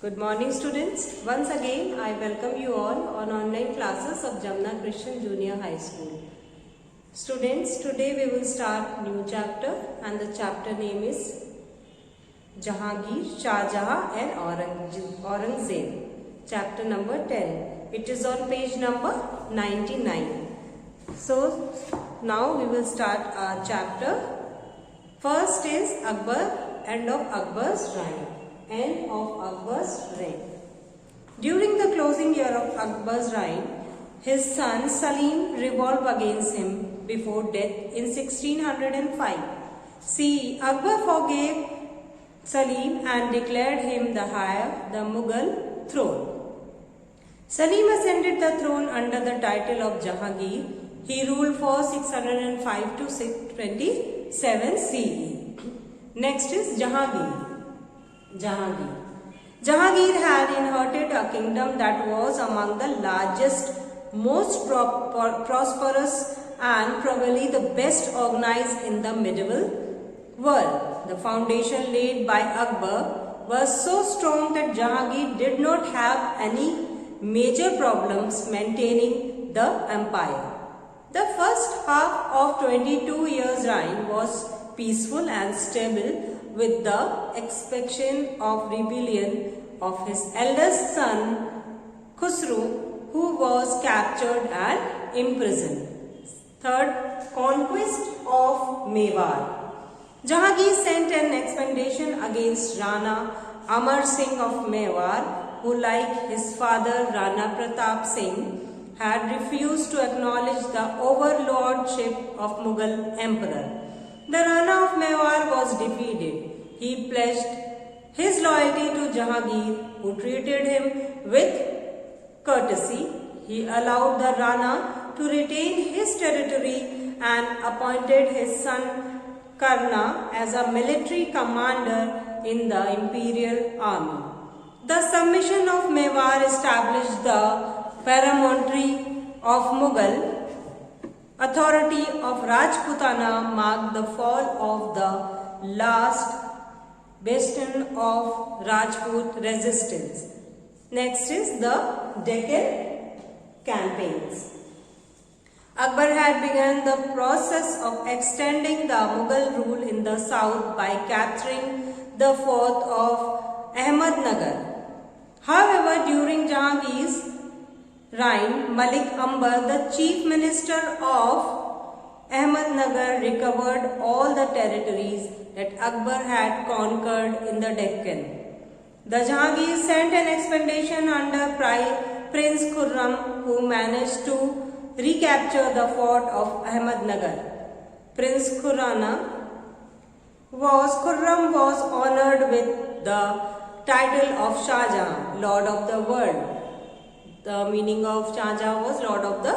Good morning students. Once again I welcome you all on online classes of Jamna Christian Junior High School. Students, today we will start new chapter and the chapter name is Jahangir, Shah Jahan and Aurangzeb. Chapter number 10. It is on page number 99. So now we will start our chapter. First is Akbar, end of Akbar's reign. End of Akbar's reign. During the closing year of Akbar's reign, his son Salim revolted against him before death in 1605. See, Akbar forgave Salim and declared him the heir of the Mughal throne. Salim ascended the throne under the title of Jahangir. He ruled for 605 to 627 CE. Next is Jahangir. Jahangir had inherited a kingdom that was among the largest, most prosperous and probably the best organized in the medieval world. The foundation laid by Akbar was so strong that Jahangir did not have any major problems maintaining the empire. The first half of 22 years' reign was peaceful and stable, with the expectation of rebellion of his eldest son Khusro, who was captured and imprisoned. Third, conquest of Mewar. Jahangir sent an expedition against Rana Amar Singh of Mewar, who, like his father Rana Pratap Singh, had refused to acknowledge the overlordship of Mughal emperor. The Rana of Mewar was defeated. He pledged his loyalty to Jahangir, who treated him with courtesy. He allowed the Rana to retain his territory and appointed his son Karna as a military commander in the imperial army. The submission of Mewar established the paramountcy of Mughal authority of Rajputana, marked the fall of the last bastion of Rajput resistance. Next is the Deccan campaigns. Akbar had begun the process of extending the Mughal rule in the south by capturing the fort of Ahmednagar. However, during Jahangir's reign, Malik Ambar, the chief minister of Ahmednagar, recovered all the territories that Akbar had conquered in the Deccan. The Jahangir sent an expedition under Prince Khurram, who managed to recapture the fort of Ahmednagar. Prince Khurram was honored with the title of Shah Jahan, Lord of the World. The meaning of Shah Jahan was Lord of the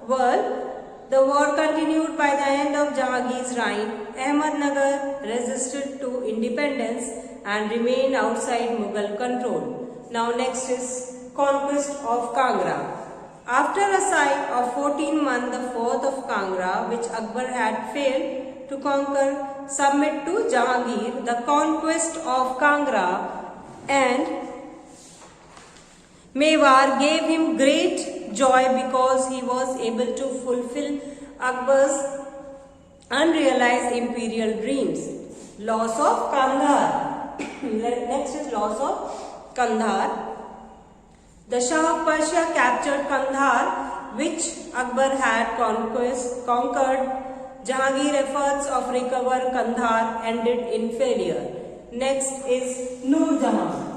World. The war continued by the end of Jahangir's reign. Ahmednagar resisted to independence and remained outside Mughal control. Now next is conquest of Kangra. After a siege of 14 months, the fort of Kangra, which Akbar had failed to conquer, submitted to Jahangir. The conquest of Kangra and Mewar gave him great joy because he was able to fulfill Akbar's unrealized imperial dreams. Loss of Kandahar. Next is loss of Kandahar. The Shah of Persia captured Kandahar, which Akbar had conquered. Jahangir's efforts of recover Kandahar ended in failure. Next is Nur Jahan.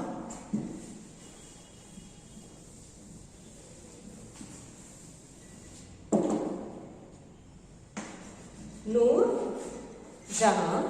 Nur Jahan.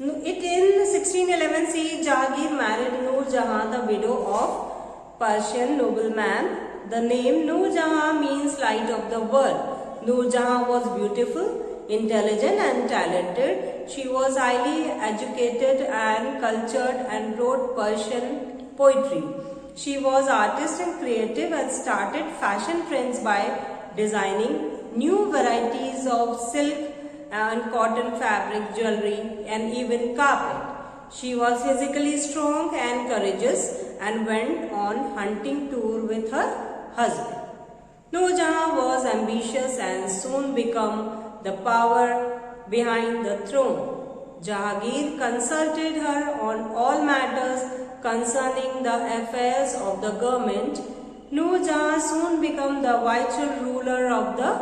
In 1611 CE, Jahangir married Nur Jahan, the widow of Persian nobleman. The name Nur Jahan means light of the world. Nur Jahan was beautiful, intelligent and talented. She was highly educated and cultured and wrote Persian poetry. She was artist and creative and started fashion trends by designing new varieties of silk and cotton fabric jewelry and even carpet. She was physically strong and courageous and went on hunting tour with her husband. Noor Jahan was ambitious and soon became the power behind the throne. Jahangir consulted her on all matters concerning the affairs of the government. Noor Jahan soon became the vital ruler of the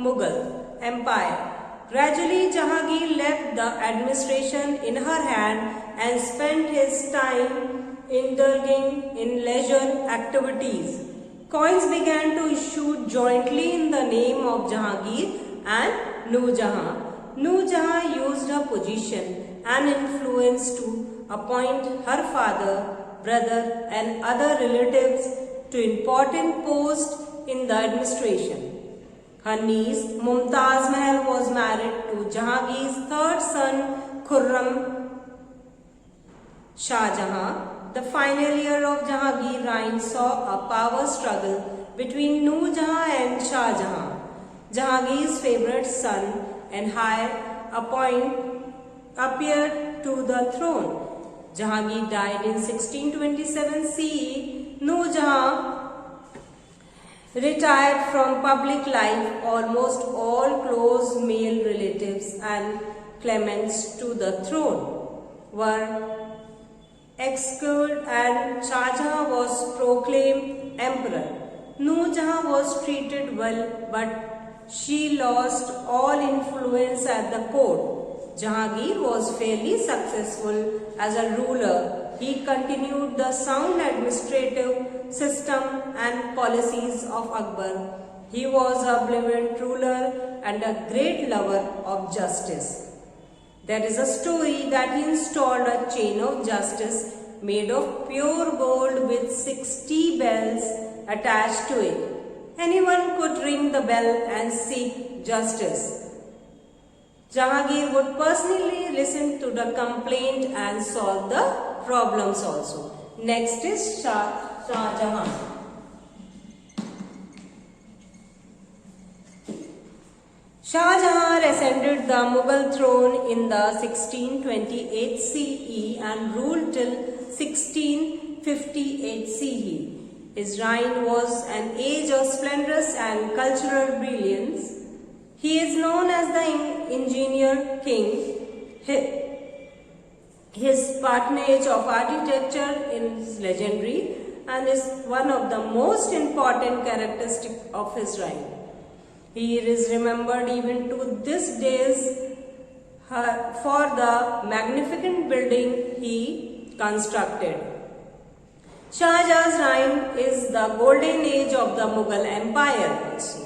Mughal Empire. Gradually, Jahangir left the administration in her hand and spent his time indulging in leisure activities. Coins began to issue jointly in the name of Jahangir and Noor Jahan. Noor Jahan used her position and influence to appoint her father, brother and other relatives to important posts in the administration. Her niece Mumtaz Mahal was married to Jahangir's third son Khurram Shah Jahan. The final year of Jahangir's reign saw a power struggle between Noor Jahan and Shah Jahan, Jahangir's favorite son and heir appeared to the throne. Jahangir died in 1627 CE. Noor Jahan retired from public life. Almost all close male relatives and claimants to the throne were exiled and Shah Jahan was proclaimed emperor. Noor Jahan was treated well, but she lost all influence at the court. Jahangir was fairly successful as a ruler. He continued the sound administrative system and policies of Akbar. He was a benevolent ruler and a great lover of justice. There is a story that he installed a chain of justice made of pure gold with 60 bells attached to it. Anyone could ring the bell and seek justice. Jahangir would personally listen to the complaint and solve the problems also. Next is Shah Jahan. Shah Jahan ascended the Mughal throne in the 1628 CE and ruled till 1658 CE. His reign was an age of splendorous and cultural brilliance. He is known as the Engineer King. His patronage of architecture is legendary and is one of the most important characteristics of his reign. He is remembered even to this days for the magnificent building he constructed. Shah Jahan's reign is the golden age of the Mughal Empire also.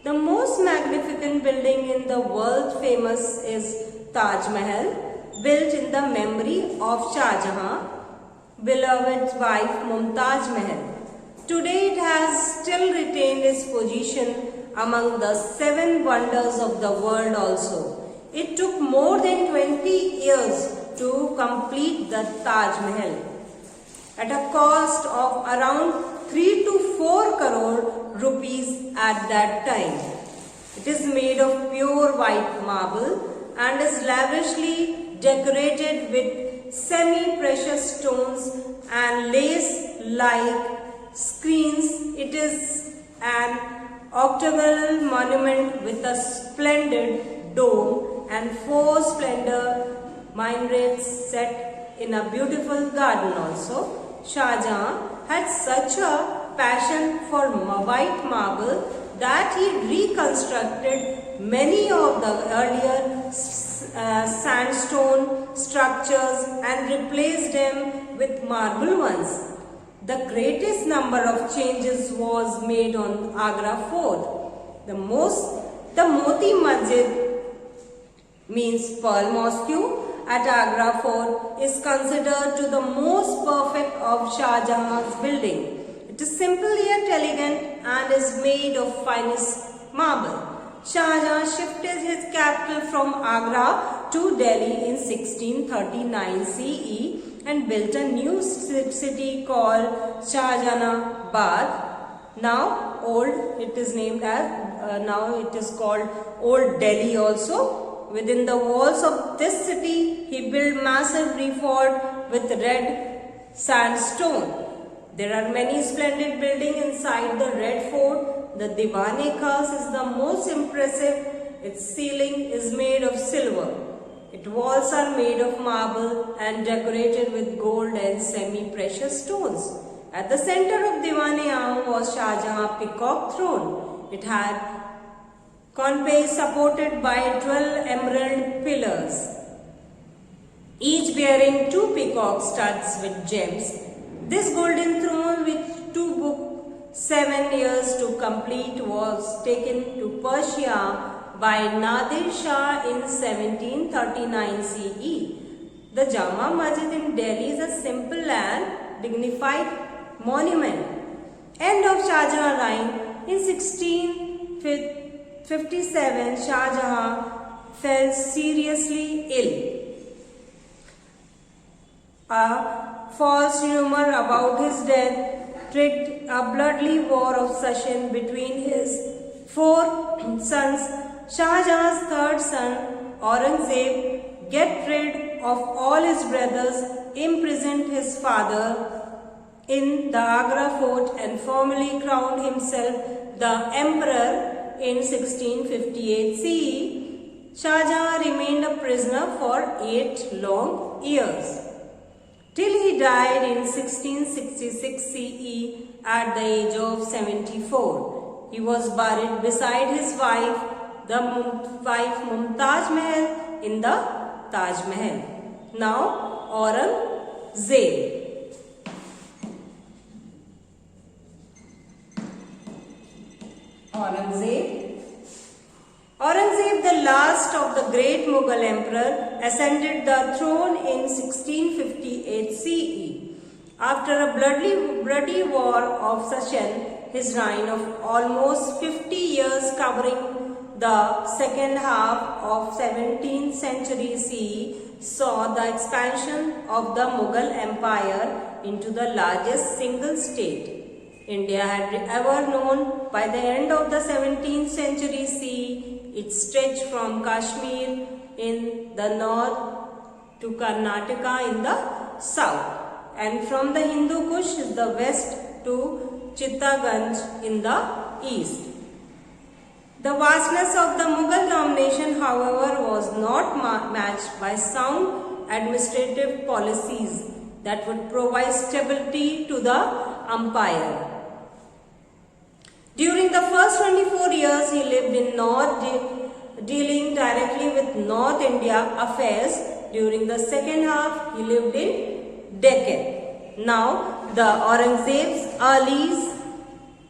The most magnificent building in the world famous is Taj Mahal, built in the memory of Shah Jahan, beloved wife Mumtaz Mahal. Today it has still retained its position among the 7 wonders of the world also. It took more than 20 years to complete the Taj Mahal at a cost of around 3 to 4 crore rupees at that time. It is made of pure white marble and is lavishly decorated with semi-precious stones and lace-like screens. It is an octagonal monument with a splendid dome and 4 splendor minarets set in a beautiful garden also. Shah Jahan had such a passion for white marble that he reconstructed many of the earlier sandstone structures and replaced them with marble ones. The greatest number of changes was made on Agra Fort. The Moti Masjid means Pearl Mosque at Agra Fort is considered to the most perfect of Shah Jahan's building. It is simple yet elegant and is made of finest marble. Shah Jahan shifted his capital from Agra to Delhi in 1639 CE and built a new city called Shahjahanabad. Now it is called Old Delhi also, Within the walls of this city, he built massive fort with red sandstone. There are many splendid buildings inside the Red Fort. The Diwane Khas is the most impressive. Its ceiling is made of silver. Its walls are made of marble and decorated with gold and semi-precious stones. At the center of Diwane was Shah Jahan's peacock throne. It had canopy supported by 12 emerald pillars, each bearing 2 peacock studs with gems. This golden throne, which took 7 years to complete, was taken to Persia by Nadir Shah in 1739 CE. The Jama Masjid in Delhi is a simple and dignified monument. End of Shah Jahan reign. In 1657, Shah Jahan fell seriously ill. A false rumor about his death triggered a bloody war of succession between his 4 sons. Shah Jahan's third son, Aurangzeb, get rid of all his brothers, imprisoned his father in the Agra fort and formally crowned himself the emperor in 1658 CE. Shah Jahan remained a prisoner for 8 long years, till he died in 1666 CE at the age of 74. He was buried beside his wife, the wife Mumtaz Mahal, in the Taj Mahal. Now, Aurangzeb. Aurangzeb, the last of the great Mughal emperor, ascended the throne in 1658 CE. After a bloody war of succession, his reign of almost 50 years covering the second half of 17th century CE saw the expansion of the Mughal Empire into the largest single state India had ever known. By the end of the 17th century CE, it stretched from Kashmir in the north to Karnataka in the south, and from the Hindu Kush in the west to Chittaganj in the east. The vastness of the Mughal domination, however, was not matched by sound administrative policies that would provide stability to the empire. During the first 24 years, he lived in North, dealing directly with North India affairs. During the second half, he lived in Deccan. Now, the Aurangzeb's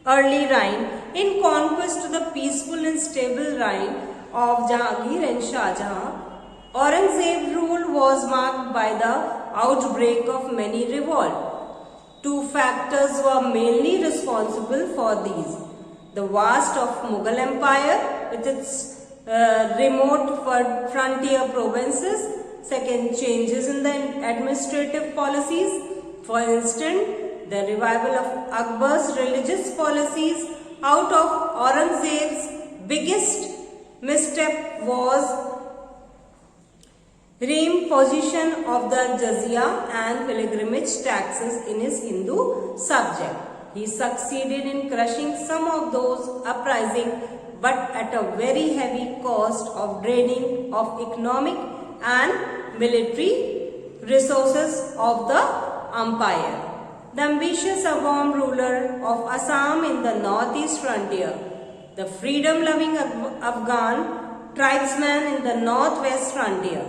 early reign in conquest to the peaceful and stable reign of Jahangir and Shah Jahan. Aurangzeb's rule was marked by the outbreak of many revolts. 2 factors were mainly responsible for these: the vast of Mughal Empire with its remote frontier provinces. Second, changes in the administrative policies. For instance, the revival of Akbar's religious policies. Out of Aurangzeb's biggest misstep was reimposition of the jizya and pilgrimage taxes in his Hindu subjects. He succeeded in crushing some of those uprisings, but at a very heavy cost of draining of economic and military resources of the empire. The ambitious Awam ruler of Assam in the northeast frontier, the freedom-loving Afghan tribesmen in the northwest frontier,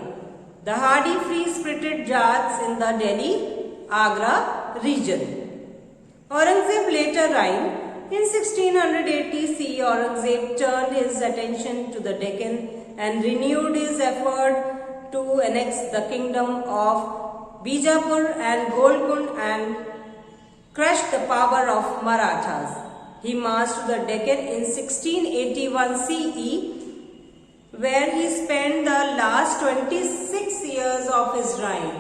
the hardy free-spirited Jats in the Delhi-Agra region. Aurangzeb later reigned. In 1680 CE, Aurangzeb turned his attention to the Deccan and renewed his effort to annex the kingdom of Bijapur and Golkund and crush the power of Marathas. He marched to the Deccan in 1681 CE, where he spent the last 26 years of his reign.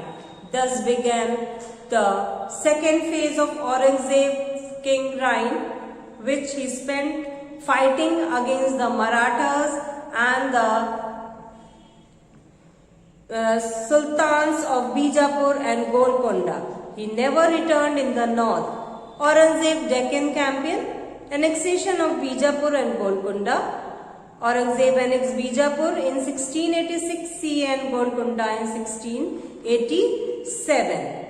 Thus began the second phase of Aurangzeb's king reign, which he spent fighting against the Marathas and the sultans of Bijapur and Golconda. He never returned in the north. Aurangzeb Deccan campaign, annexation of Bijapur and Golconda. Aurangzeb annexed Bijapur in 1686 CE and Golconda in 1687.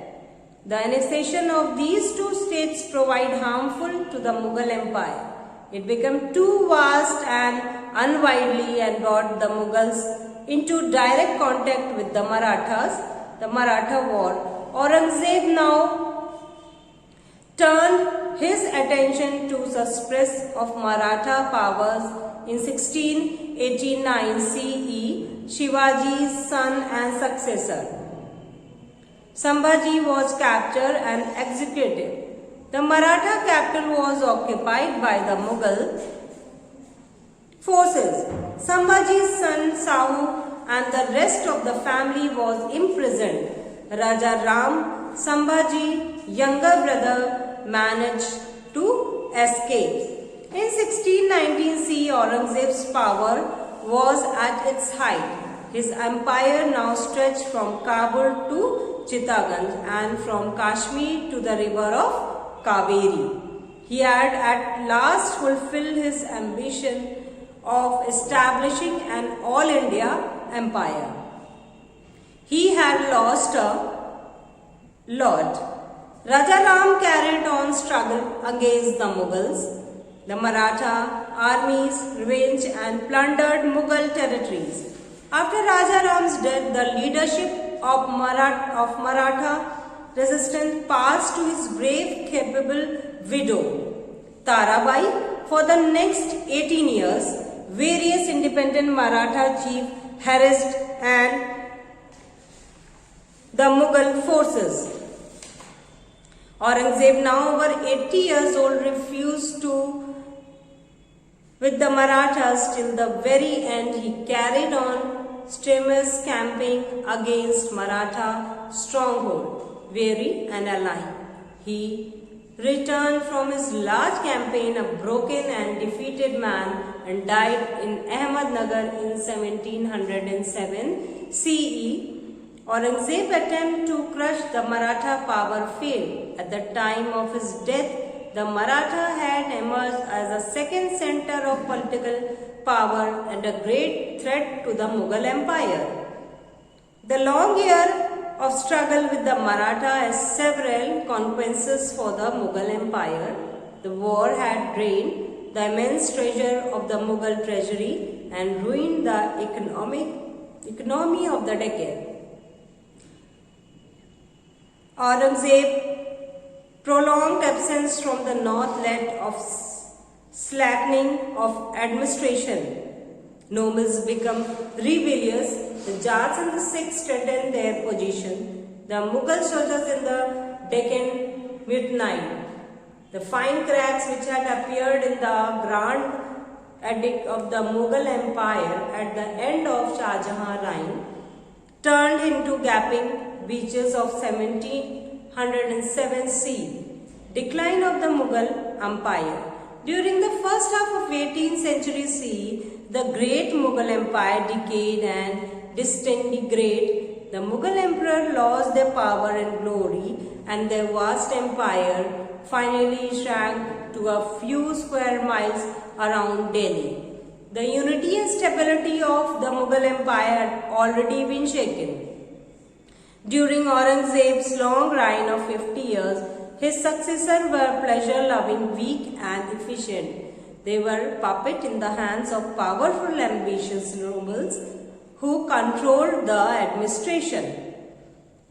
The annexation of these two states proved harmful to the Mughal Empire. It became too vast and unwieldy and brought the Mughals into direct contact with the Marathas. The Maratha War. Aurangzeb now turned his attention to suppress of Maratha powers in 1689 CE. Shivaji's son and successor Sambhaji was captured and executed. The Maratha capital was occupied by the Mughal forces. Sambhaji's son Sahu and the rest of the family was imprisoned. Raja Ram, Sambhaji's younger brother, managed to escape. In 1619 CE, Aurangzeb's power was at its height. His empire now stretched from Kabul to Chittagong and from Kashmir to the river of Kaveri. He had at last fulfilled his ambition of establishing an all-India empire. He had lost a lot. Raja Ram carried on struggle against the Mughals. The Maratha armies ravaged and plundered Mughal territories. After Raja Ram's death, the leadership of Maratha resistance passed to his brave, capable widow, Tarabai. For the next 18 years, various independent Maratha chiefs harassed and the Mughal forces. Aurangzeb, now over 80 years old, refused to with the Marathas till the very end. He carried on strenuous campaign against Maratha stronghold, weary and alive. He returned from his large campaign a broken and defeated man and died in Ahmednagar in 1707 CE. Aurangzeb's attempt to crush the Maratha power failed. At the time of his death, the Maratha had emerged as a second center of political power and a great threat to the Mughal Empire. The long year of struggle with the Maratha has several consequences for the Mughal Empire. The war had drained the immense treasure of the Mughal treasury and ruined the economy of the Deccan. Aurangzeb's prolonged absence from the north led of slackening of administration. Nobles become rebellious. The Jats and the Sikhs strengthened their position. The Mughal soldiers in the Deccan mutinied. The fine cracks which had appeared in the grand edict of the Mughal Empire at the end of Shah Jahan's reign turned into gaping beaches of 1707 CE. Decline of the Mughal Empire. During the first half of 18th century CE, the great Mughal Empire decayed and disintegrated. The Mughal emperor lost their power and glory, and their vast empire finally shrank to a few square miles around Delhi. The unity and stability of the Mughal Empire had already been shaken. During Aurangzeb's long reign of 50 years, his successors were pleasure-loving, weak and efficient. They were puppets in the hands of powerful, ambitious nobles who controlled the administration.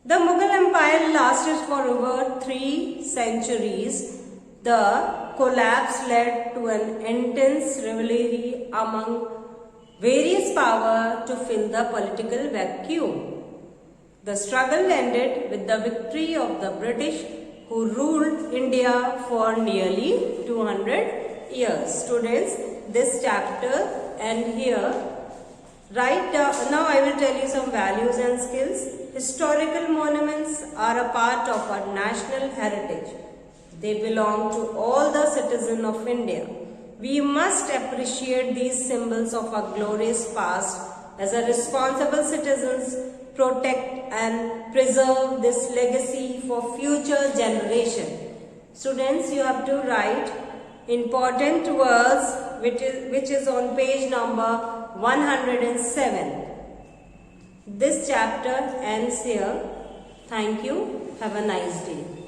The Mughal Empire lasted for over 3 centuries. The collapse led to an intense rivalry among various powers to fill the political vacuum. The struggle ended with the victory of the British, who ruled India for nearly 200 years. Students, this chapter and here, now I will tell you some values and skills. Historical monuments are a part of our national heritage. They belong to all the citizens of India. We must appreciate these symbols of our glorious past. As a responsible citizens, protect and preserve this legacy for future generation. Students, you have to write important words which is on page number 107. This chapter ends here. Thank you. Have a nice day.